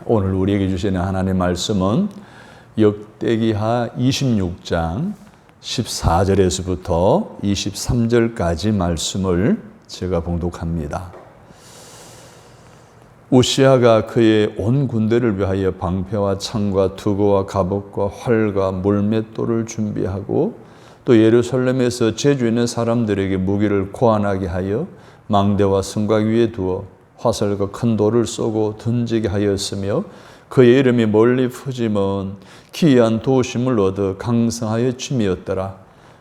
오늘 우리에게 주시는 하나님의 말씀은 역대기하 26장 14절에서부터 23절까지 말씀을 제가 봉독합니다. 우시아가 그의 온 군대를 위하여 방패와 창과 투구와 갑옷과 활과 물맷돌을 준비하고 또 예루살렘에서 재주 있는 사람들에게 무기를 고안하게 하여 망대와 성곽 위에 두어 화살과 큰 돌을 쏘고 던지게 하였으며 그의 이름이 멀리 퍼지면 기이한 도심을 얻어 강성하여 짐이었더라.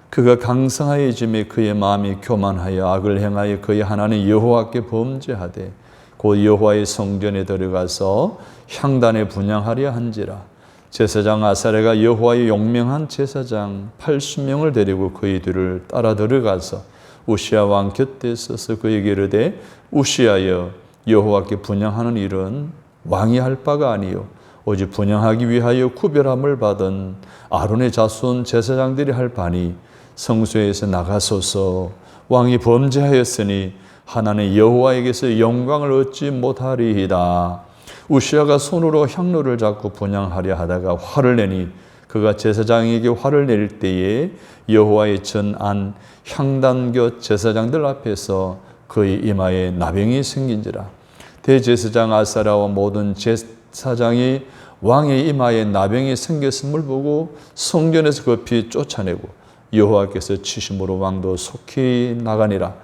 그가 강성하여 짐에 그의 마음이 교만하여 악을 행하여 그의 하나님 여호와께 범죄하되 곧 여호와의 성전에 들어가서 향단에 분향하려 한지라. 제사장 아사랴가 여호와의 용명한 제사장 80명을 데리고 그의 뒤를 따라 들어가서 우시아 왕 곁에 서서 그에게 이르되 우시아여 여호와께 분향하는 일은 왕이 할 바가 아니요 오직 분향하기 위하여 구별함을 받은 아론의 자손 제사장들이 할 바니 성소에서 나가소서. 왕이 범죄하였으니 하나님 여호와에게서 영광을 얻지 못하리이다. 우시아가 손으로 향로를 잡고 분향하려 하다가 화를 내니 그가 제사장에게 화를 낼 때에 여호와의 전 안 향단 곁 제사장들 앞에서 그의 이마에 나병이 생긴지라. 대제사장 아사랴와 모든 제사장이 왕의 이마에 나병이 생겼음을 보고 성전에서 급히 쫓아내고 여호와께서 치심으로 왕도 속히 나가니라.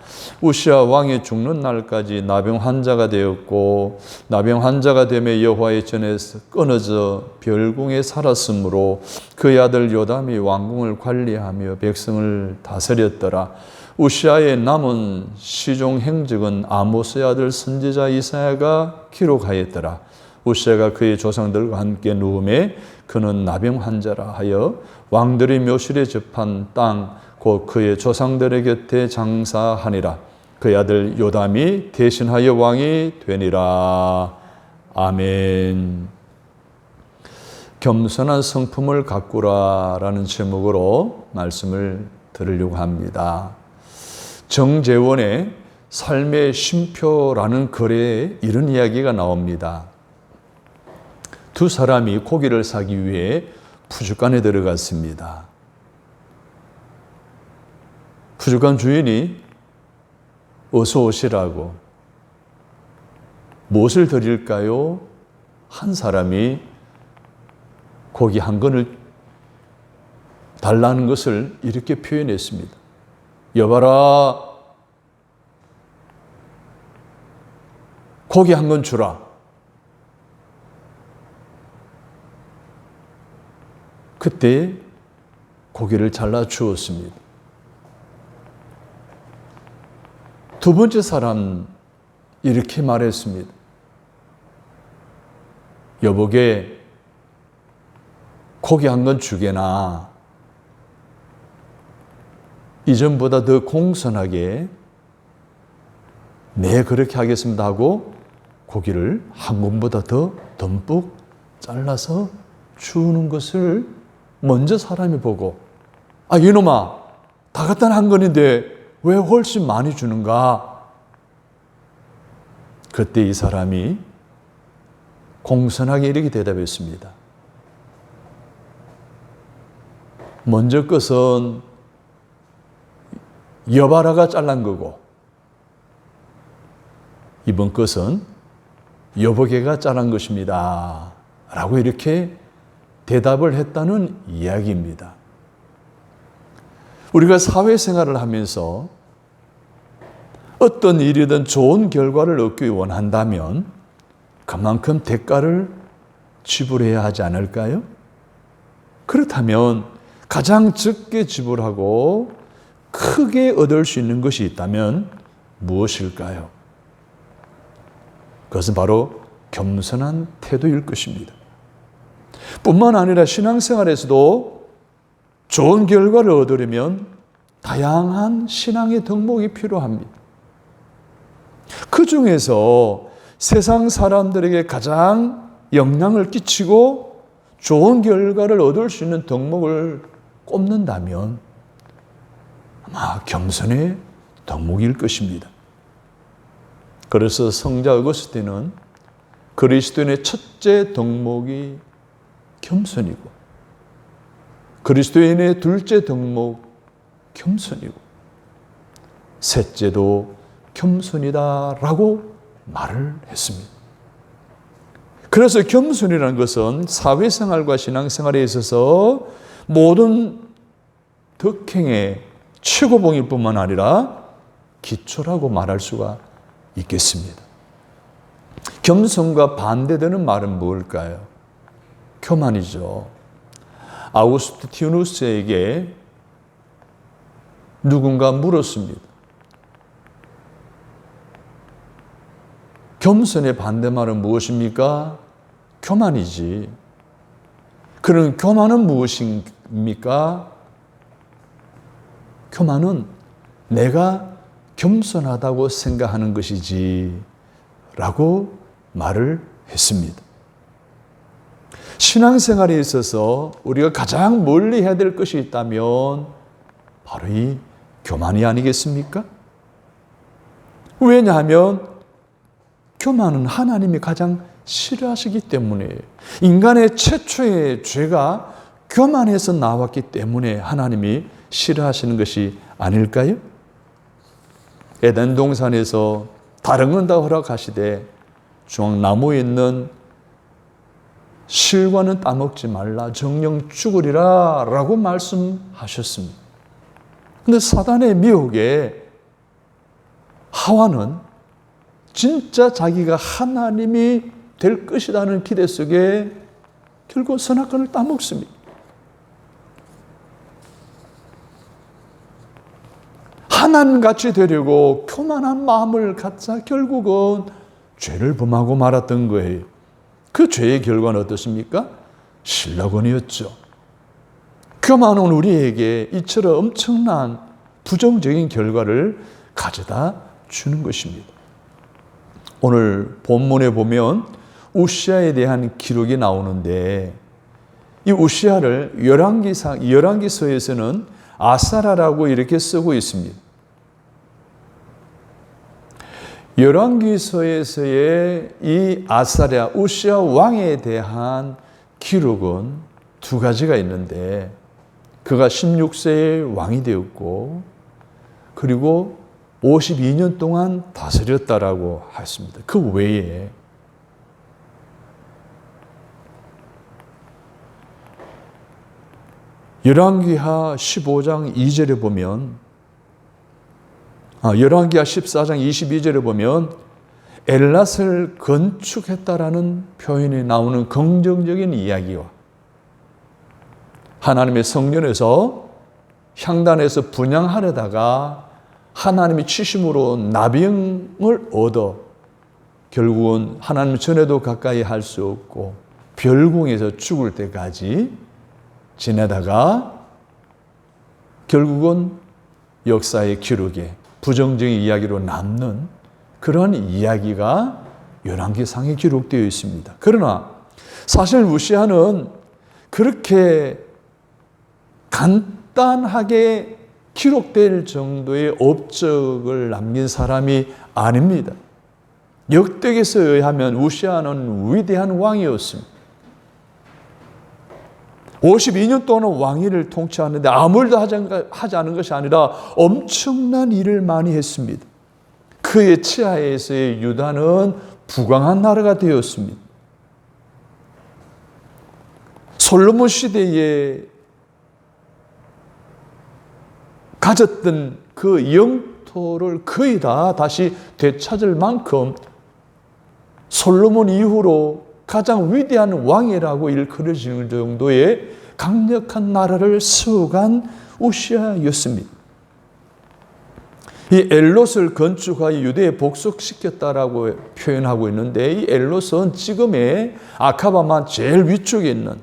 우시아 왕이 죽는 날까지 나병 환자가 되었고 나병 환자가 되며 여호와의 전에서 끊어져 별궁에 살았으므로 그의 아들 요담이 왕궁을 관리하며 백성을 다스렸더라. 우시아의 남은 시종 행적은 아모스의 아들 선지자 이사야가 기록하였더라. 우시아가 그의 조상들과 함께 누움에 그는 나병 환자라 하여 왕들의 묘실에 접한 땅 곧 그의 조상들의 곁에 장사하니라. 그의 아들 요담이 대신하여 왕이 되니라. 아멘. 겸손한 성품을 가꾸라라는 제목으로 말씀을 들으려고 합니다. 정재원의 삶의 쉼표라는 글에 이런 이야기가 나옵니다. 두 사람이 고기를 사기 위해 푸주간에 들어갔습니다. 푸주간 주인이 어서 오시라고 무엇을 드릴까요? 한 사람이 고기 한 건을 달라는 것을 이렇게 표현했습니다. 여봐라, 고기 한 건 주라. 그때 고기를 잘라 주었습니다. 두 번째 사람 이렇게 말했습니다. 여보게 고기 한 건 주게나 이전보다 더 공손하게 네 그렇게 하겠습니다 하고 고기를 한 건보다 더 듬뿍 잘라서 주는 것을 먼저 사람이 보고 아 이놈아 다 갖다 한 건인데 왜 훨씬 많이 주는가? 그때 이 사람이 공손하게 이렇게 대답했습니다. 먼저 것은 여바라가 잘란 거고 이번 것은 여보게가 잘란 것입니다 라고 이렇게 대답을 했다는 이야기입니다. 우리가 사회생활을 하면서 어떤 일이든 좋은 결과를 얻기 원한다면 그만큼 대가를 지불해야 하지 않을까요? 그렇다면 가장 적게 지불하고 크게 얻을 수 있는 것이 있다면 무엇일까요? 그것은 바로 겸손한 태도일 것입니다. 뿐만 아니라 신앙생활에서도 좋은 결과를 얻으려면 다양한 신앙의 덕목이 필요합니다. 그 중에서 세상 사람들에게 가장 영향을 끼치고 좋은 결과를 얻을 수 있는 덕목을 꼽는다면 아마 겸손의 덕목일 것입니다. 그래서 성자 어거스틴은 그리스도인의 첫째 덕목이 겸손이고 그리스도인의 둘째 덕목 겸손이고 셋째도 겸손이다라고 말을 했습니다. 그래서 겸손이라는 것은 사회생활과 신앙생활에 있어서 모든 덕행의 최고봉일 뿐만 아니라 기초라고 말할 수가 있겠습니다. 겸손과 반대되는 말은 무엇일까요? 교만이죠. 아우구스티누스에게 누군가 물었습니다. 겸손의 반대말은 무엇입니까? 교만이지. 그럼 교만은 무엇입니까? 교만은 내가 겸손하다고 생각하는 것이지 라고 말을 했습니다. 신앙생활에 있어서 우리가 가장 멀리 해야 될 것이 있다면 바로 이 교만이 아니겠습니까? 왜냐하면 교만은 하나님이 가장 싫어하시기 때문에 인간의 최초의 죄가 교만에서 나왔기 때문에 하나님이 싫어하시는 것이 아닐까요? 에덴 동산에서 다른 건 다 허락하시되 중앙나무에 있는 실과는 따먹지 말라 정령 죽으리라 라고 말씀하셨습니다. 그런데 사단의 미혹에 하와는 진짜 자기가 하나님이 될 것이라는 기대 속에 결국 선악과를 따먹습니다. 하나님같이 되려고 교만한 마음을 갖자 결국은 죄를 범하고 말았던 거예요. 그 죄의 결과는 어떻습니까? 신라곤이었죠. 교만은 우리에게 이처럼 엄청난 부정적인 결과를 가져다 주는 것입니다. 오늘 본문에 보면 우시아에 대한 기록이 나오는데 이 우시아를 열왕기서에서는 아사라라고 이렇게 쓰고 있습니다. 열왕기서에서의 이 아사랴 우시아 왕에 대한 기록은 두 가지가 있는데 그가 16세에 왕이 되었고 그리고 52년 동안 다스렸다라고 했습니다. 그 외에 열왕기하 15장 2절에 보면 열왕기하 14장 22절에 보면 엘랏을 건축했다라는 표현이 나오는 긍정적인 이야기와 하나님의 성전에서 향단에서 분향하려다가 하나님이 치심으로 나병을 얻어 결국은 하나님 전에도 가까이 할 수 없고 별궁에서 죽을 때까지 지내다가 결국은 역사의 기록에 부정적인 이야기로 남는 그런 이야기가 열왕기상에 기록되어 있습니다. 그러나 사실 우시아는 그렇게 간단하게 기록될 정도의 업적을 남긴 사람이 아닙니다. 역대기서에 의하면 우시아는 위대한 왕이었습니다. 52년 동안 왕위를 통치하는데 아무 일도 하지 않은 것이 아니라 엄청난 일을 많이 했습니다. 그의 치하에서의 유다는 부강한 나라가 되었습니다. 솔로몬 시대에 가졌던 그 영토를 거의 다 다시 되찾을 만큼 솔로몬 이후로 가장 위대한 왕이라고 일컬어지는 정도의 강력한 나라를 세워간 우시아였습니다. 이 엘롯을 건축하여 유대에 복속시켰다라고 표현하고 있는데 이 엘롯은 지금의 아카바만 제일 위쪽에 있는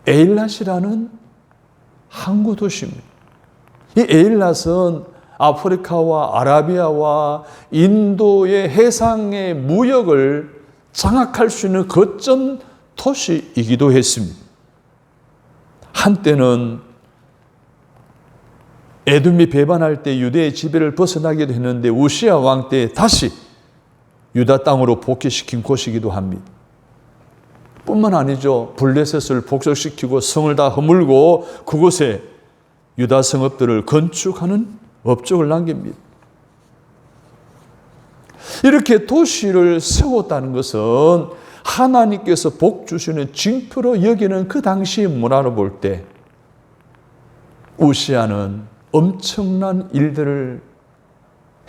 에일랏이라는 항구 도시입니다. 이 에일랏은 아프리카와 아라비아와 인도의 해상의 무역을 장악할 수 있는 거점 도시이기도 했습니다. 한때는 에돔이 배반할 때 유대의 지배를 벗어나기도 했는데 우시아 왕 때 다시 유다 땅으로 복귀시킨 곳이기도 합니다. 뿐만 아니죠. 블레셋을 복속시키고 성을 다 허물고 그곳에 유다 성읍들을 건축하는 업적을 남깁니다. 이렇게 도시를 세웠다는 것은 하나님께서 복 주시는 징표로 여기는 그 당시 문화로 볼 때 우시아는 엄청난 일들을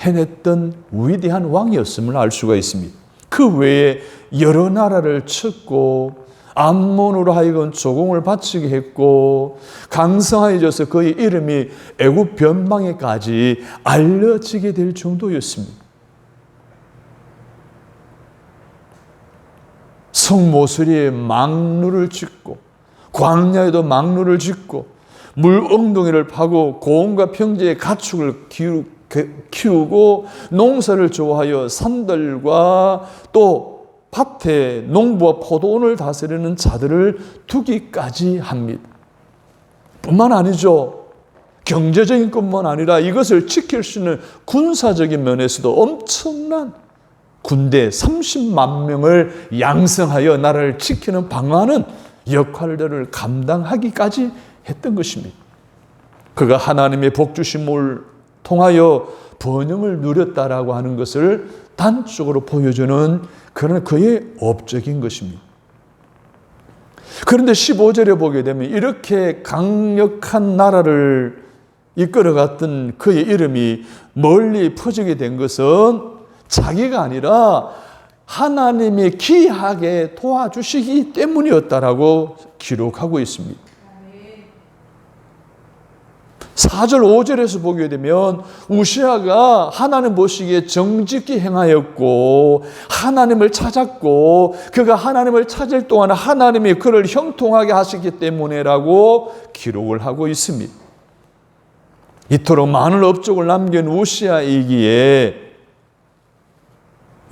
해냈던 위대한 왕이었음을 알 수가 있습니다. 그 외에 여러 나라를 쳤고 암몬으로 하여금 조공을 바치게 했고 강성해져서 그의 이름이 애굽 변방에까지 알려지게 될 정도였습니다. 성모서리에 망루를 짓고 광야에도 망루를 짓고 물엉덩이를 파고 고원과 평지에 가축을 키우고 농사를 좋아하여 산들과 또 밭에 농부와 포도원을 다스리는 자들을 두기까지 합니다. 뿐만 아니죠. 경제적인 것만 아니라 이것을 지킬 수 있는 군사적인 면에서도 엄청난 군대 30만 명을 양성하여 나라를 지키는 방어하는 역할들을 감당하기까지 했던 것입니다. 그가 하나님의 복주심을 통하여 번영을 누렸다라고 하는 것을 단적으로 보여주는 그런 그의 업적인 것입니다. 그런데 15절에 보게 되면 이렇게 강력한 나라를 이끌어갔던 그의 이름이 멀리 퍼지게 된 것은 자기가 아니라 하나님이 기이하게 도와주시기 때문이었다라고 기록하고 있습니다. 4절 5절에서 보게 되면 우시아가 하나님 보시기에 정직히 행하였고 하나님을 찾았고 그가 하나님을 찾을 동안 하나님이 그를 형통하게 하시기 때문에라고 기록을 하고 있습니다. 이토록 많은 업적을 남긴 우시아이기에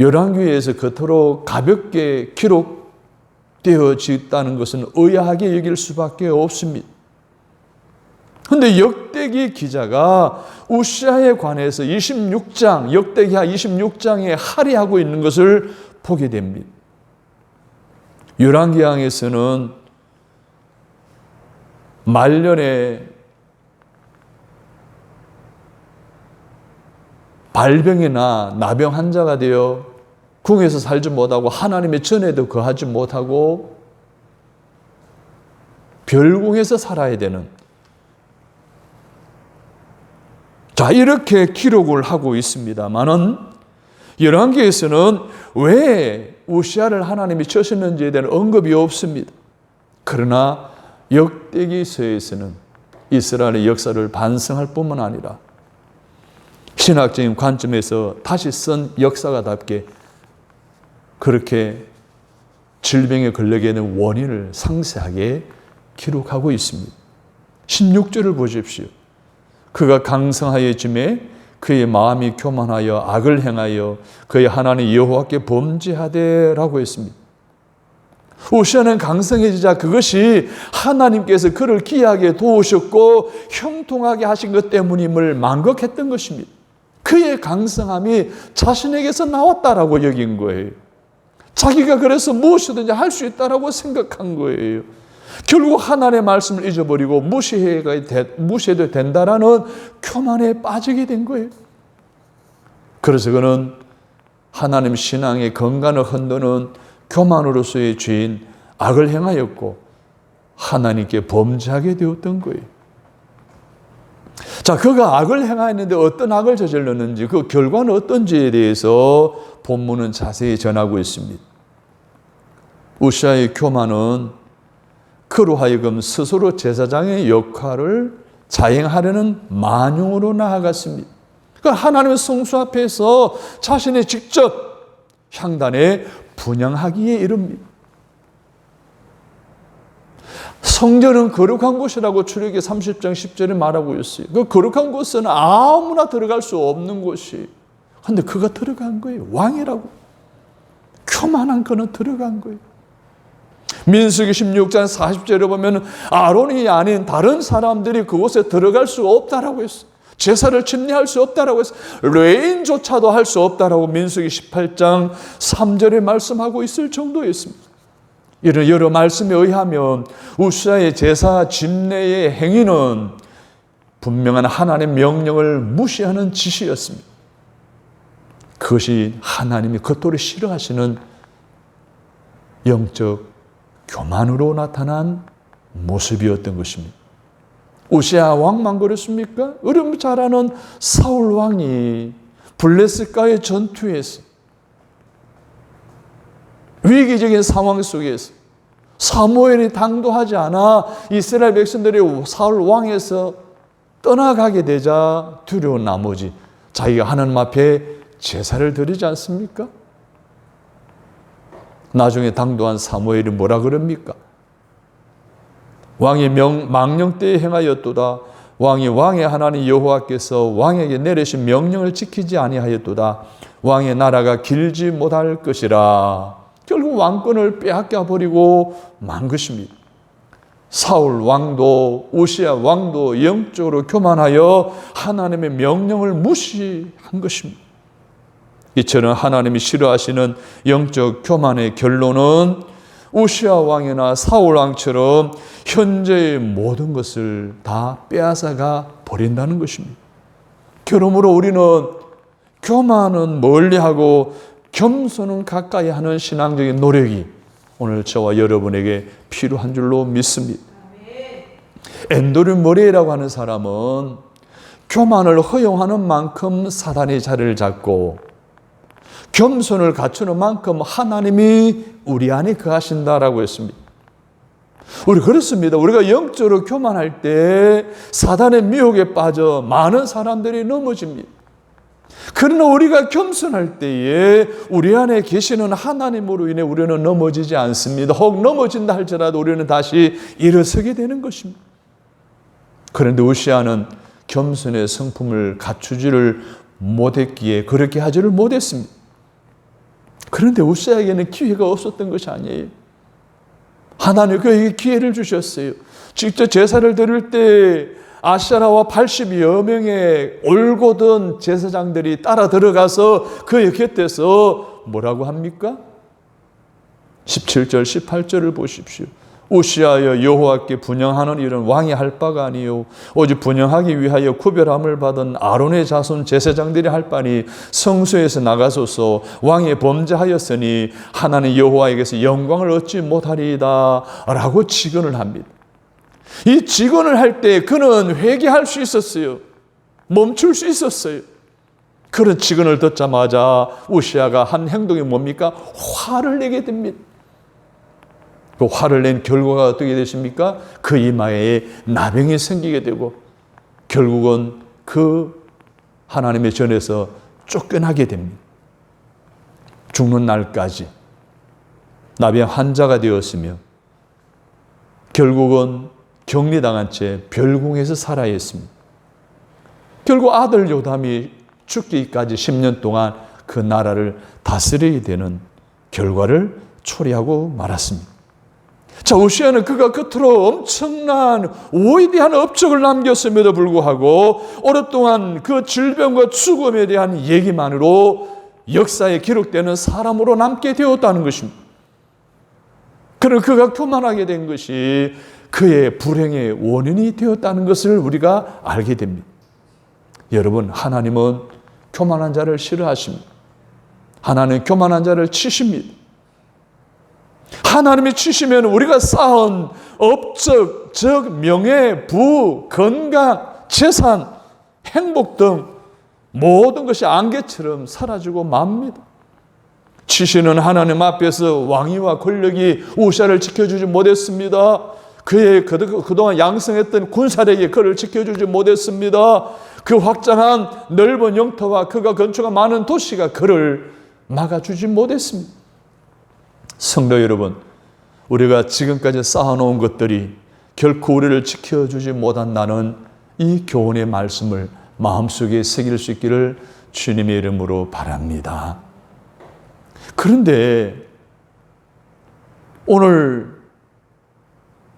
열왕기에서 그토록 가볍게 기록되어졌다는 것은 의아하게 여길 수밖에 없습니다. 그런데 역대기 기자가 우시아에 관해서 26장, 역대기하 26장에 할애하고 있는 것을 보게 됩니다. 열왕기항에서는 말년에 발병이나 나병 환자가 되어 궁에서 살지 못하고 하나님의 전에도 거하지 못하고 별궁에서 살아야 되는 자 이렇게 기록을 하고 있습니다만은 열왕기에서는 왜 우시아를 하나님이 쳐셨는지에 대한 언급이 없습니다. 그러나 역대기서에서는 이스라엘의 역사를 반성할 뿐만 아니라 신학적인 관점에서 다시 쓴 역사가답게 그렇게 질병에 걸리게 된 원인을 상세하게 기록하고 있습니다. 16절을 보십시오. 그가 강성하여짐에 그의 마음이 교만하여 악을 행하여 그의 하나님 여호와께 범죄하되라고 했습니다. 우시아는 강성해지자 그것이 하나님께서 그를 기이하게 도우셨고 형통하게 하신 것 때문임을 망각했던 것입니다. 그의 강성함이 자신에게서 나왔다라고 여긴 거예요. 자기가 그래서 무엇이든지 할 수 있다라고 생각한 거예요. 결국 하나님의 말씀을 잊어버리고 무시해도 된다라는 교만에 빠지게 된 거예요. 그래서 그는 하나님 신앙의 건강을 흔드는 교만으로서의 죄인 악을 행하였고 하나님께 범죄하게 되었던 거예요. 자, 그가 악을 행하였는데 어떤 악을 저질렀는지 그 결과는 어떤지에 대해서 본문은 자세히 전하고 있습니다. 우시아의 교만은 그로 하여금 스스로 제사장의 역할을 자행하려는 만용으로 나아갔습니다. 그러니까 하나님의 성수 앞에서 자신이 직접 향단에 분향하기에 이릅니다. 성전은 거룩한 곳이라고 출애굽기 30장 10절에 말하고 있어요. 그 거룩한 곳은 아무나 들어갈 수 없는 곳이에요. 그런데 그가 들어간 거예요. 왕이라고. 교만한 그는 들어간 거예요. 민수기 16장 40절에 보면 아론이 아닌 다른 사람들이 그곳에 들어갈 수 없다라고 했어요. 제사를 침례할 수 없다라고 해서 레인조차도 할 수 없다라고 민수기 18장 3절에 말씀하고 있을 정도였습니다. 이런 여러 말씀에 의하면 우시아의 제사 침례의 행위는 분명한 하나님의 명령을 무시하는 짓이었습니다. 그것이 하나님이 그토록 싫어하시는 영적 교만으로 나타난 모습이었던 것입니다. 우시아 왕만 그랬습니까? 어려움 잘 아는 사울 왕이 블레셋과의 전투에서 위기적인 상황 속에서 사무엘이 당도하지 않아 이스라엘 백성들이 사울 왕에서 떠나가게 되자 두려운 나머지 자기가 하나님 앞에 제사를 드리지 않습니까? 나중에 당도한 사무엘이 뭐라 그럽니까? 왕이 망령 때에 행하였도다. 왕이 왕의 하나님 여호와께서 왕에게 내리신 명령을 지키지 아니하였도다. 왕의 나라가 길지 못할 것이라. 결국 왕권을 빼앗겨 버리고 만 것입니다. 사울 왕도 우시아 왕도 영적으로 교만하여 하나님의 명령을 무시한 것입니다. 이처럼 하나님이 싫어하시는 영적 교만의 결론은 우시아 왕이나 사울 왕처럼 현재의 모든 것을 다 빼앗아가 버린다는 것입니다. 그러므로 우리는 교만은 멀리하고 겸손은 가까이 하는 신앙적인 노력이 오늘 저와 여러분에게 필요한 줄로 믿습니다. 앤드류 머레이라고 하는 사람은 교만을 허용하는 만큼 사단이 자리를 잡고 겸손을 갖추는 만큼 하나님이 우리 안에 거하신다라고 했습니다. 우리 그렇습니다. 우리가 영적으로 교만할 때 사단의 미혹에 빠져 많은 사람들이 넘어집니다. 그러나 우리가 겸손할 때에 우리 안에 계시는 하나님으로 인해 우리는 넘어지지 않습니다. 혹 넘어진다 할지라도 우리는 다시 일어서게 되는 것입니다. 그런데 우시아는 겸손의 성품을 갖추지를 못했기에 그렇게 하지를 못했습니다. 그런데 우시아에게는 기회가 없었던 것이 아니에요. 하나님 그에게 기회를 주셨어요. 직접 제사를 드릴 때 아샤라와 80여 명의 올곧은 제사장들이 따라 들어가서 그의 곁에서 뭐라고 합니까? 17절 18절을 보십시오. 우시아여 여호와께 분향하는 일은 왕이 할 바가 아니요 오직 분향하기 위하여 구별함을 받은 아론의 자손 제사장들이 할 바니 성소에서 나가소서. 왕이 범죄하였으니 하나님 여호와에게서 영광을 얻지 못하리이다 라고 직언을 합니다. 이 직언을 할 때 그는 회개할 수 있었어요. 멈출 수 있었어요. 그런 직언을 듣자마자 우시아가 한 행동이 뭡니까? 화를 내게 됩니다. 그 화를 낸 결과가 어떻게 되십니까? 그 이마에 나병이 생기게 되고 결국은 그 하나님의 전에서 쫓겨나게 됩니다. 죽는 날까지 나병 환자가 되었으며 결국은 격리당한 채 별궁에서 살아야 했습니다. 결국 아들 요담이 죽기까지 10년 동안 그 나라를 다스리게 되는 결과를 초래하고 말았습니다. 자, 우시아는 그가 끝으로 엄청난 위대한 업적을 남겼음에도 불구하고 오랫동안 그 질병과 죽음에 대한 얘기만으로 역사에 기록되는 사람으로 남게 되었다는 것입니다. 그러나 그가 교만하게 된 것이 그의 불행의 원인이 되었다는 것을 우리가 알게 됩니다. 여러분, 하나님은 교만한 자를 싫어하십니다. 하나님은 교만한 자를 치십니다. 하나님이 치시면 우리가 쌓은 업적, 즉 명예, 부, 건강, 재산, 행복 등 모든 것이 안개처럼 사라지고 맙니다. 치시는 하나님 앞에서 왕위와 권력이 우시아를 지켜주지 못했습니다. 그의 그동안 양성했던 군사력이 그를 지켜주지 못했습니다. 그 확장한 넓은 영토와 그가 건축한 많은 도시가 그를 막아주지 못했습니다. 성도 여러분, 우리가 지금까지 쌓아놓은 것들이 결코 우리를 지켜주지 못한다는 이 교훈의 말씀을 마음속에 새길 수 있기를 주님의 이름으로 바랍니다. 그런데 오늘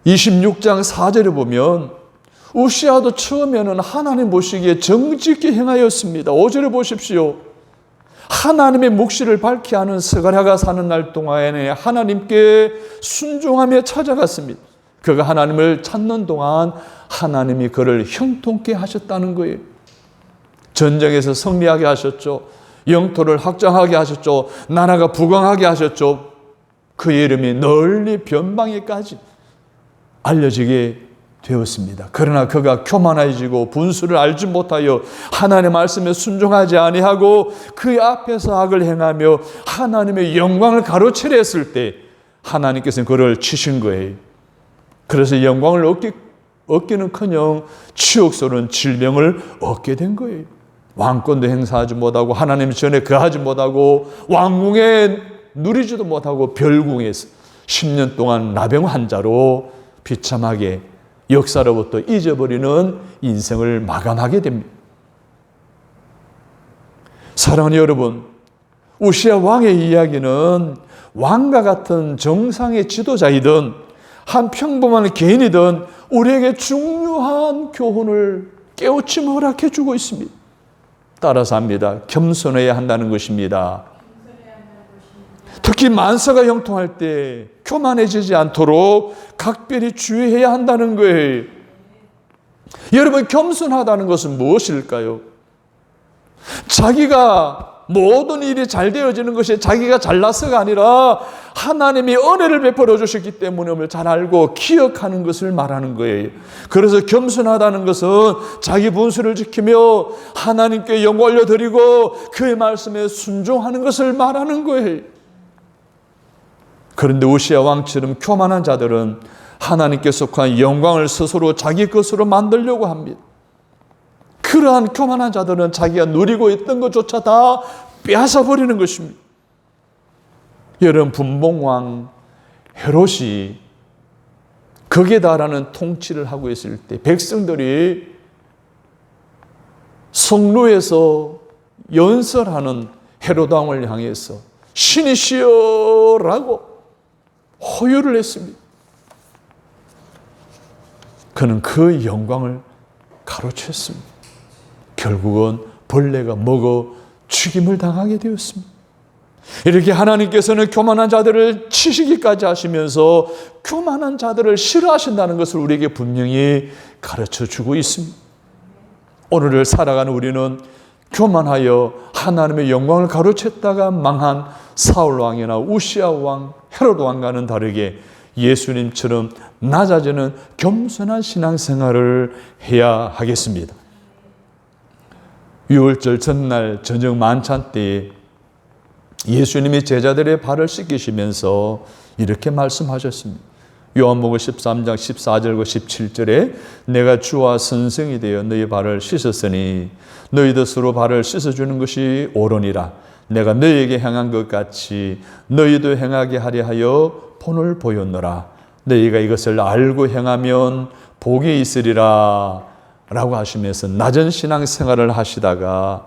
26장 4절에 보면 우시아도 처음에는 하나님 보시기에 정직히 행하였습니다. 5절에 보십시오. 하나님의 묵시를 밝히 하는 스가랴가 사는 날 동안에 하나님께 순종하며 찾아갔습니다. 그가 하나님을 찾는 동안 하나님이 그를 형통케 하셨다는 거예요. 전쟁에서 승리하게 하셨죠. 영토를 확장하게 하셨죠. 나라가 부강하게 하셨죠. 그의 이름이 널리 변방에까지 알려지게 되었습니다. 그러나 그가 교만해지고 분수를 알지 못하여 하나님의 말씀에 순종하지 아니하고 그 앞에서 악을 행하며 하나님의 영광을 가로채려 했을 때 하나님께서는 그를 치신 거예요. 그래서 영광을 얻기는커녕 치욕스러운 질병을 얻게 된 거예요. 왕권도 행사하지 못하고 하나님 전에 거하지 못하고 왕궁에 누리지도 못하고 별궁에서 10년 동안 나병 환자로 비참하게 역사로부터 잊어버리는 인생을 마감하게 됩니다. 사랑하는 여러분, 우시아 왕의 이야기는 왕과 같은 정상의 지도자이든 한 평범한 개인이든 우리에게 중요한 교훈을 깨우침을 허락해 주고 있습니다. 따라서 합니다. 겸손해야 한다는 것입니다. 특히 만사가 형통할 때 교만해지지 않도록 각별히 주의해야 한다는 거예요. 여러분, 겸손하다는 것은 무엇일까요? 자기가 모든 일이 잘 되어지는 것이 자기가 잘나서가 아니라 하나님이 은혜를 베풀어 주셨기 때문에 잘 알고 기억하는 것을 말하는 거예요. 그래서 겸손하다는 것은 자기 분수를 지키며 하나님께 영광 올려드리고 그의 말씀에 순종하는 것을 말하는 거예요. 그런데 우시아 왕처럼 교만한 자들은 하나님께 속한 영광을 스스로 자기 것으로 만들려고 합니다. 그러한 교만한 자들은 자기가 누리고 있던 것조차 다 빼앗아버리는 것입니다. 여러분, 분봉왕 헤롯이 극에 달하는 통치를 하고 있을 때 백성들이 성루에서 연설하는 헤롯 왕을 향해서 신이시여라고 호유를 했습니다. 그는 그 영광을 가로챘습니다. 결국은 벌레가 먹어 죽임을 당하게 되었습니다. 이렇게 하나님께서는 교만한 자들을 치시기까지 하시면서 교만한 자들을 싫어하신다는 것을 우리에게 분명히 가르쳐 주고 있습니다. 오늘을 살아가는 우리는 교만하여 하나님의 영광을 가로챘다가 망한 사울 왕이나 우시아 왕, 헤롯 왕과는 다르게 예수님처럼 낮아지는 겸손한 신앙생활을 해야 하겠습니다. 유월절 전날 저녁 만찬 때에 예수님이 제자들의 발을 씻기시면서 이렇게 말씀하셨습니다. 요한복음 13장 14절과 17절에 내가 주와 선생이 되어 너희 발을 씻었으니 너희도 서로 발을 씻어주는 것이 옳으니라. 내가 너희에게 행한 것 같이 너희도 행하게 하려 하여 본을 보였노라. 너희가 이것을 알고 행하면 복이 있으리라 라고 하시면서 낮은 신앙생활을 하시다가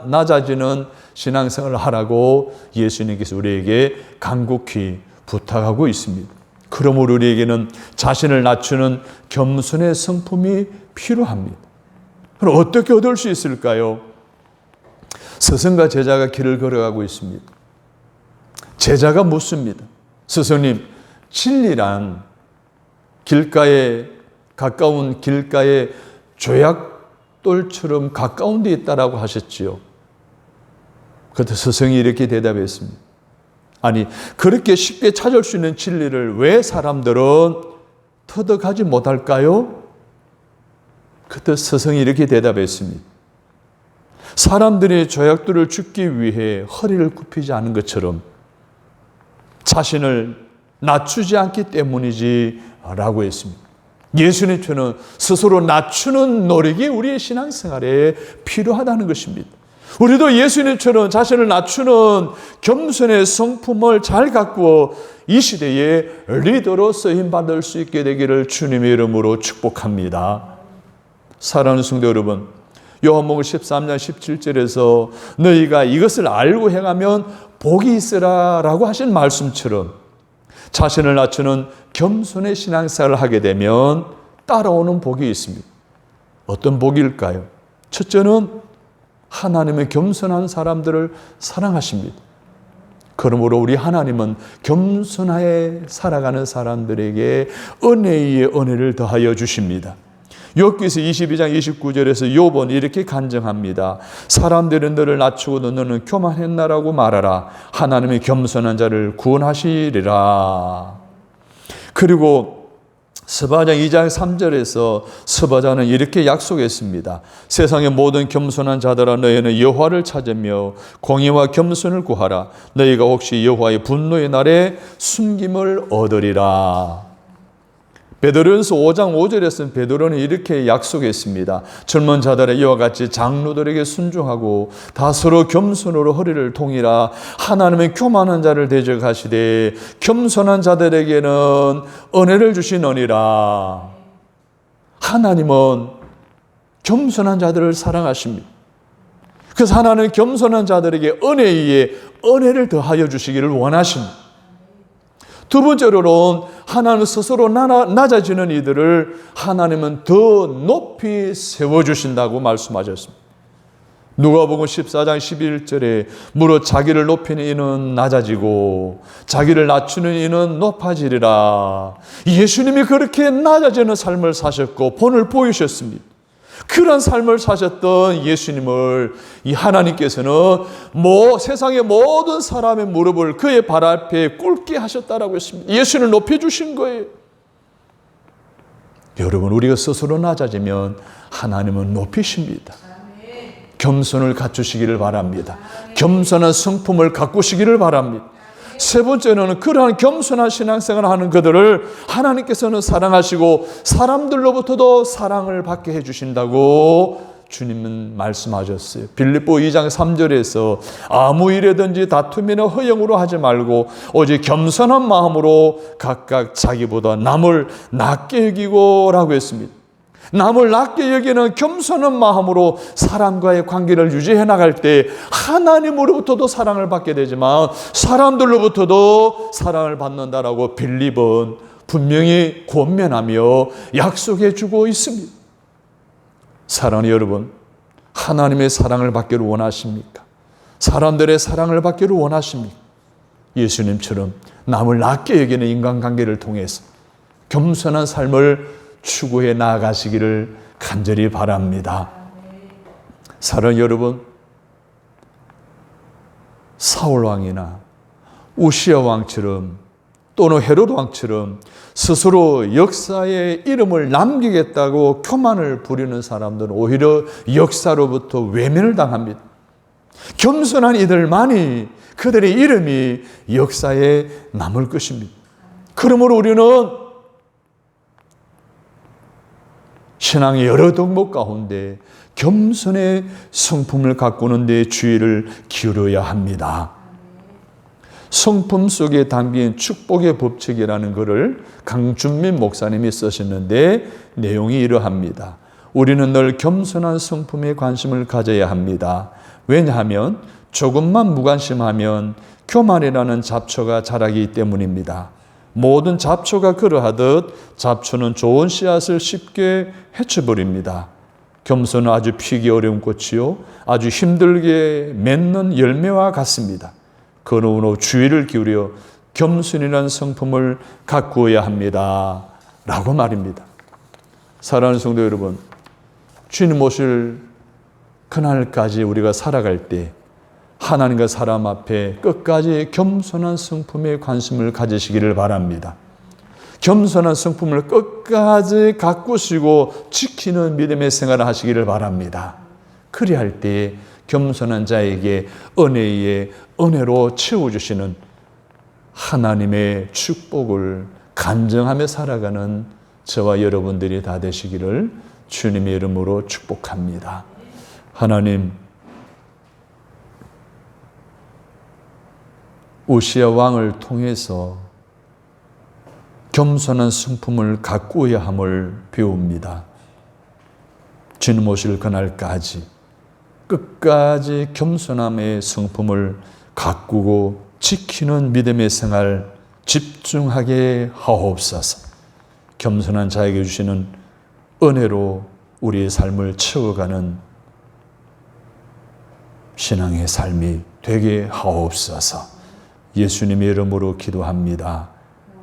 낮아지는 신앙생활을 하라고 예수님께서 우리에게 간곡히 부탁하고 있습니다. 그러므로 우리에게는 자신을 낮추는 겸손의 성품이 필요합니다. 그럼 어떻게 얻을 수 있을까요? 스승과 제자가 길을 걸어가고 있습니다. 제자가 묻습니다. 스승님, 진리란 가까운 길가에 조약돌처럼 가까운 데 있다라고 하셨지요. 그때 스승이 이렇게 대답했습니다. 아니, 그렇게 쉽게 찾을 수 있는 진리를 왜 사람들은 터득하지 못할까요? 그때 스승이 이렇게 대답했습니다. 사람들이 조약돌을 줍기 위해 허리를 굽히지 않은 것처럼 자신을 낮추지 않기 때문이지 라고 했습니다. 예수님처럼 스스로 낮추는 노력이 우리의 신앙생활에 필요하다는 것입니다. 우리도 예수님처럼 자신을 낮추는 겸손의 성품을 잘 가꾸어 이 시대에 리더로 쓰임받을 수 있게 되기를 주님의 이름으로 축복합니다. 사랑하는 성도 여러분, 요한복음 13장 17절에서 너희가 이것을 알고 행하면 복이 있으라 라고 하신 말씀처럼 자신을 낮추는 겸손의 신앙생활을 하게 되면 따라오는 복이 있습니다. 어떤 복일까요? 첫째는 하나님의 겸손한 사람들을 사랑하십니다. 그러므로 우리 하나님은 겸손하게 살아가는 사람들에게 은혜의 은혜를 더하여 주십니다. 욥기서 22장 29절에서 욥은 이렇게 간증합니다. 사람들은 너를 낮추고도 너는 교만했나라고 말하라. 하나님의 겸손한 자를 구원하시리라. 그리고 스바냐 2장 3절에서 스바냐는 이렇게 약속했습니다. 세상의 모든 겸손한 자들아 너희는 여호와를 찾으며 공의와 겸손을 구하라. 너희가 혹시 여호와의 분노의 날에 숨김을 얻으리라. 베드로전서 5장 5절에서는 베드로는 이렇게 약속했습니다. 젊은 자들의 이와 같이 장로들에게 순종하고 다 서로 겸손으로 허리를 동이라. 하나님의 교만한 자를 대적하시되 겸손한 자들에게는 은혜를 주시느니라. 하나님은 겸손한 자들을 사랑하십니다. 그래서 하나님은 겸손한 자들에게 은혜에 은혜를 더하여 주시기를 원하십니다. 두 번째로는 하나님 스스로 낮아지는 이들을 하나님은 더 높이 세워주신다고 말씀하셨습니다. 누가복음 14장 11절에 무릇 자기를 높이는 이는 낮아지고 자기를 낮추는 이는 높아지리라. 예수님이 그렇게 낮아지는 삶을 사셨고 본을 보이셨습니다. 그런 삶을 사셨던 예수님을 이 하나님께서는 세상의 모든 사람의 무릎을 그의 발 앞에 꿇게 하셨다라고 했습니다. 예수님을 높여주신 거예요. 여러분, 우리가 스스로 낮아지면 하나님은 높이십니다. 겸손을 갖추시기를 바랍니다. 겸손한 성품을 가꾸시기를 바랍니다. 세 번째는 그러한 겸손한 신앙생활을 하는 그들을 하나님께서는 사랑하시고 사람들로부터도 사랑을 받게 해주신다고 주님은 말씀하셨어요. 빌립보 2장 3절에서 아무 일에든지 다툼이나 허영으로 하지 말고 오직 겸손한 마음으로 각각 자기보다 남을 낮게 여기고 라고 했습니다. 남을 낮게 여기는 겸손한 마음으로 사람과의 관계를 유지해 나갈 때 하나님으로부터도 사랑을 받게 되지만 사람들로부터도 사랑을 받는다라고 빌립은 분명히 권면하며 약속해 주고 있습니다. 사랑하는 여러분, 하나님의 사랑을 받기를 원하십니까? 사람들의 사랑을 받기를 원하십니까? 예수님처럼 남을 낮게 여기는 인간관계를 통해서 겸손한 삶을 추구해 나아가시기를 간절히 바랍니다. 사랑하는 여러분, 사울 왕이나 우시야 왕처럼 또는 헤롯 왕처럼 스스로 역사에 이름을 남기겠다고 교만을 부리는 사람들은 오히려 역사로부터 외면을 당합니다. 겸손한 이들만이 그들의 이름이 역사에 남을 것입니다. 그러므로 우리는 신앙의 여러 덕목 가운데 겸손의 성품을 가꾸는 데 주의를 기울여야 합니다. 성품 속에 담긴 축복의 법칙이라는 것을 강준민 목사님이 쓰셨는데 내용이 이러합니다. 우리는 늘 겸손한 성품에 관심을 가져야 합니다. 왜냐하면 조금만 무관심하면 교만이라는 잡초가 자라기 때문입니다. 모든 잡초가 그러하듯 잡초는 좋은 씨앗을 쉽게 해쳐버립니다. 겸손은 아주 피기 어려운 꽃이요 아주 힘들게 맺는 열매와 같습니다. 그러므로 주의를 기울여 겸손이라는 성품을 가꾸어야 합니다 라고 말입니다. 사랑하는 성도 여러분, 주님 오실 그날까지 우리가 살아갈 때 하나님과 사람 앞에 끝까지 겸손한 성품에 관심을 가지시기를 바랍니다. 겸손한 성품을 끝까지 가꾸시고 지키는 믿음의 생활을 하시기를 바랍니다. 그리할 때 겸손한 자에게 은혜의 은혜로 채워주시는 하나님의 축복을 간증하며 살아가는 저와 여러분들이 다 되시기를 주님의 이름으로 축복합니다. 하나님, 우시야 왕을 통해서 겸손한 성품을 가꾸어야 함을 배웁니다. 주님 오실 그날까지 끝까지 겸손함의 성품을 가꾸고 지키는 믿음의 생활 집중하게 하옵소서. 겸손한 자에게 주시는 은혜로 우리의 삶을 채워가는 신앙의 삶이 되게 하옵소서. 예수님의 이름으로 기도합니다.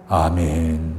아멘.